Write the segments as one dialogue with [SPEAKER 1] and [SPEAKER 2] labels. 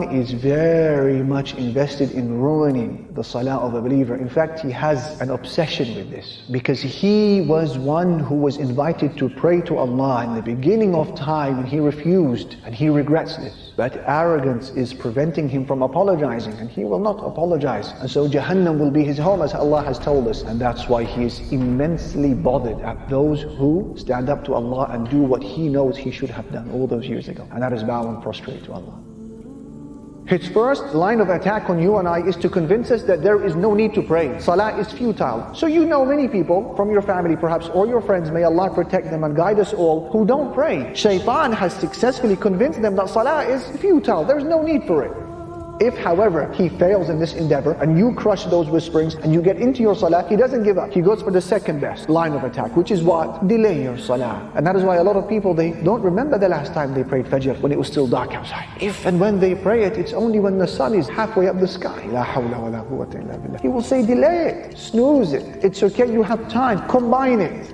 [SPEAKER 1] Shaitan is very much invested in ruining the salah of a believer. In fact, he has an obsession with this, because he was one who was invited to pray to Allah in the beginning of time, and he refused, and he regrets this. But arrogance is preventing him from apologizing, and he will not apologize. And so Jahannam will be his home, as Allah has told us. And that's why he is immensely bothered at those who stand up to Allah and do what he knows he should have done all those years ago. And that is bow and prostrate to Allah. His first line of attack on you and I is to convince us that there is no need to pray. Salah is futile. So you know many people from your family perhaps, or your friends, may Allah protect them and guide us all, who don't pray. Shaitan has successfully convinced them that salah is futile. There's no need for it. If, however, he fails in this endeavor and you crush those whisperings and you get into your salah, he doesn't give up. He goes for the second best line of attack, which is what? Delay your salah. And that is why a lot of people, they don't remember the last time they prayed Fajr when it was still dark outside. If and when they pray it, it's only when the sun is halfway up the sky. La hawla wa la quwwata illa billah. He will say, delay it, snooze it. It's okay, you have time, combine it.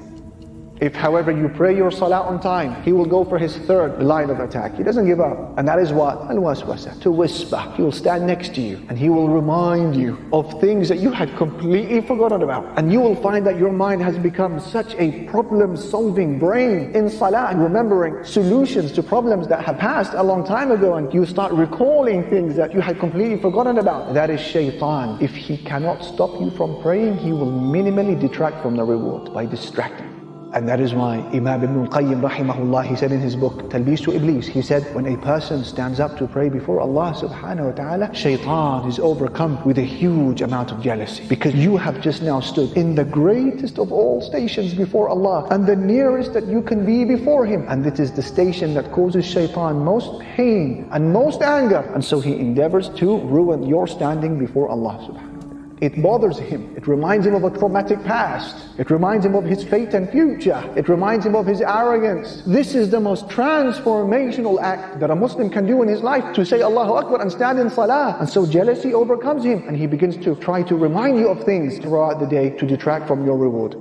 [SPEAKER 1] If, however, you pray your salah on time, he will go for his third line of attack. He doesn't give up. And that is what? Al-waswasa, to whisper. He will stand next to you and he will remind you of things that you had completely forgotten about. And you will find that your mind has become such a problem-solving brain in salah, and remembering solutions to problems that have passed a long time ago, and you start recalling things that you had completely forgotten about. That is Shaitan. If he cannot stop you from praying, he will minimally detract from the reward by distracting. And that is why Imam Ibn al-Qayyim rahimahullah, he said in his book Talbisu Iblis, he said, when a person stands up to pray before Allah subhanahu wa ta'ala, Shaitan is overcome with a huge amount of jealousy, because you have just now stood in the greatest of all stations before Allah, and the nearest that you can be before Him, and it is the station that causes Shaitan most pain and most anger, and so he endeavors to ruin your standing before Allah subhanahu wa ta'ala. It bothers him. It reminds him of a traumatic past. It reminds him of his fate and future. It reminds him of his arrogance. This is the most transformational act that a Muslim can do in his life, to say Allahu Akbar and stand in salah. And so jealousy overcomes him, and he begins to try to remind you of things throughout the day to detract from your reward.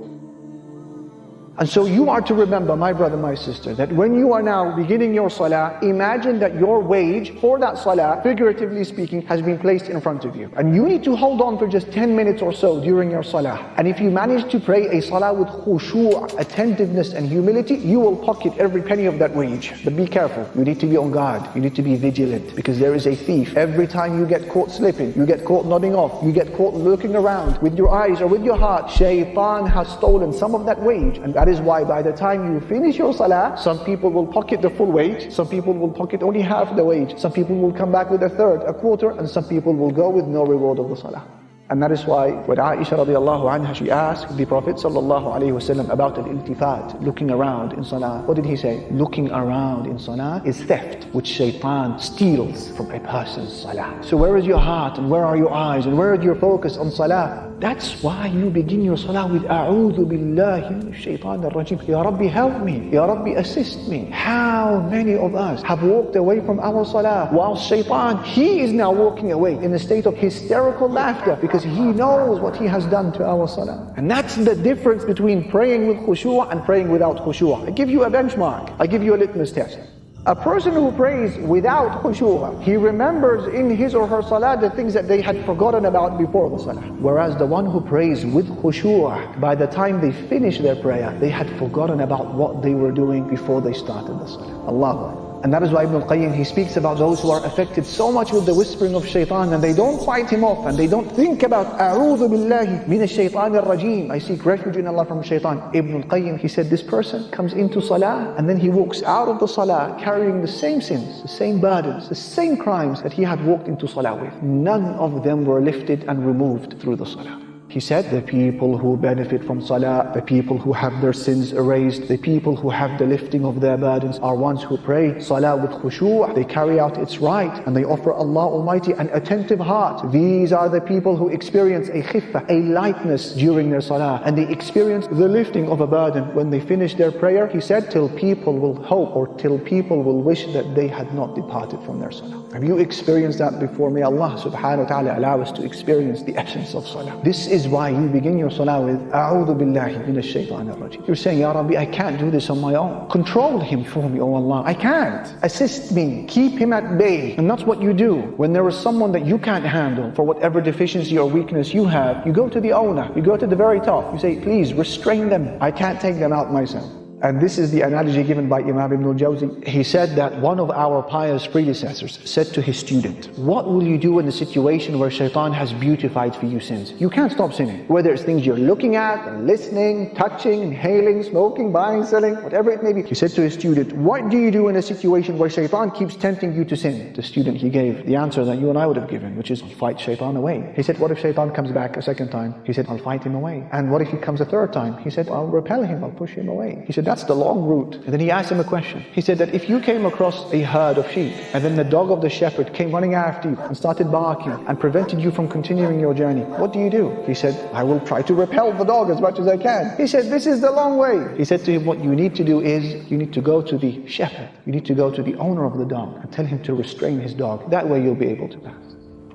[SPEAKER 1] And so you are to remember, my brother, my sister, that when you are now beginning your salah, imagine that your wage for that salah, figuratively speaking, has been placed in front of you. And you need to hold on for just 10 minutes or so during your salah. And if you manage to pray a salah with khushu', attentiveness and humility, you will pocket every penny of that wage. But be careful, you need to be on guard, you need to be vigilant, because there is a thief. Every time you get caught slipping, you get caught nodding off, you get caught looking around with your eyes or with your heart, Shaitan has stolen some of that wage. And that is why by the time you finish your salah, some people will pocket the full wage, some people will pocket only half the wage, some people will come back with a third, a quarter, and some people will go with no reward of the salah. And that is why when Aisha radiallahu anha, she asked the Prophet sallallahu alayhi wasallam about al-iltifat, looking around in salah. What did he say? Looking around in salah is theft, which Shaitan steals from a person's salah. So where is your heart, and where are your eyes, and where is your focus on salah? That's why you begin your salah with A'udhu billahi minash shaitanir rajim. Ya Rabbi, help me. Ya Rabbi, assist me. How many of us have walked away from our salah, while Shaitan, he is now walking away in a state of hysterical laughter, because he knows what he has done to our salah. And that's the difference between praying with khushu' and praying without khushu'. I give you a benchmark. I give you a litmus test. A person who prays without khushu', he remembers in his or her salah the things that they had forgotten about before the salah. Whereas the one who prays with khushu', by the time they finish their prayer, they had forgotten about what they were doing before they started the salah. Allahu Akbar. And that is why Ibn al-Qayyim, he speaks about those who are affected so much with the whispering of Shaitan, and they don't fight him off, and they don't think about A'udhu billahi minash shaitanir rajim, I seek refuge in Allah from Shaitan. Ibn al-Qayyim, he said, this person comes into salah, and then he walks out of the salah carrying the same sins, the same burdens, the same crimes that he had walked into salah with. None of them were lifted and removed through the salah. He said, the people who benefit from salah, the people who have their sins erased, the people who have the lifting of their burdens are ones who pray salah with khushu', they carry out its right, and they offer Allah Almighty an attentive heart. These are the people who experience a khiffah, a lightness during their salah, and they experience the lifting of a burden when they finish their prayer. He said, till people will hope, or till people will wish that they had not departed from their salah. Have you experienced that before? May Allah subhanahu wa ta'ala allow us to experience the essence of salah. This is why you begin your salah with A'udhu billahi minash shaitanir rajim. You're saying, Ya Rabbi, I can't do this on my own. Control him for me, O Allah. I can't. Assist me. Keep him at bay. And that's what you do. When there is someone that you can't handle for whatever deficiency or weakness you have, you go to the owner. You go to the very top. You say, please restrain them. I can't take them out myself. And this is the analogy given by Imam Ibn al-Jawzi. He said that one of our pious predecessors said to his student, what will you do in the situation where shaitan has beautified for you sins? You can't stop sinning. Whether it's things you're looking at, listening, touching, inhaling, smoking, buying, selling, whatever it may be. He said to his student, what do you do in a situation where shaitan keeps tempting you to sin? The student, he gave the answer that you and I would have given, which is fight shaitan away. He said, what if shaitan comes back a second time? He said, I'll fight him away. And what if he comes a third time? He said, I'll repel him, I'll push him away. He said, that's the long route. And then he asked him a question. He said that if you came across a herd of sheep, and then the dog of the shepherd came running after you and started barking and prevented you from continuing your journey, what do you do? He said, I will try to repel the dog as much as I can. He said, this is the long way. He said to him, what you need to do is, you need to go to the shepherd. You need to go to the owner of the dog and tell him to restrain his dog. That way you'll be able to pass.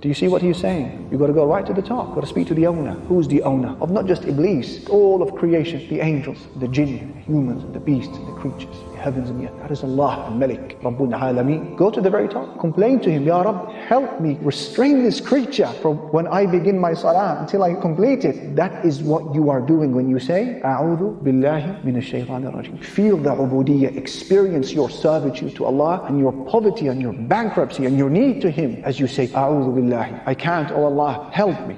[SPEAKER 1] Do you see what he's saying? You've got to go right to the top. You've got to speak to the owner. Who's the owner? Of not just Iblis, all of creation, the angels, the jinn, the humans, the beasts, the creatures, the heavens and the earth. That is Allah, al-Malik, Rabbul Alameen. Go to the very top. Complain to him, Ya Rabb, help me restrain this creature from when I begin my salah until I complete it. That is what you are doing when you say, A'udhu billahi minash shaitanir rajim. Feel the ubudiyyah, experience your servitude to Allah and your poverty and your bankruptcy and your need to Him as you say, A'udhu billahi. I can't, oh Allah, help me.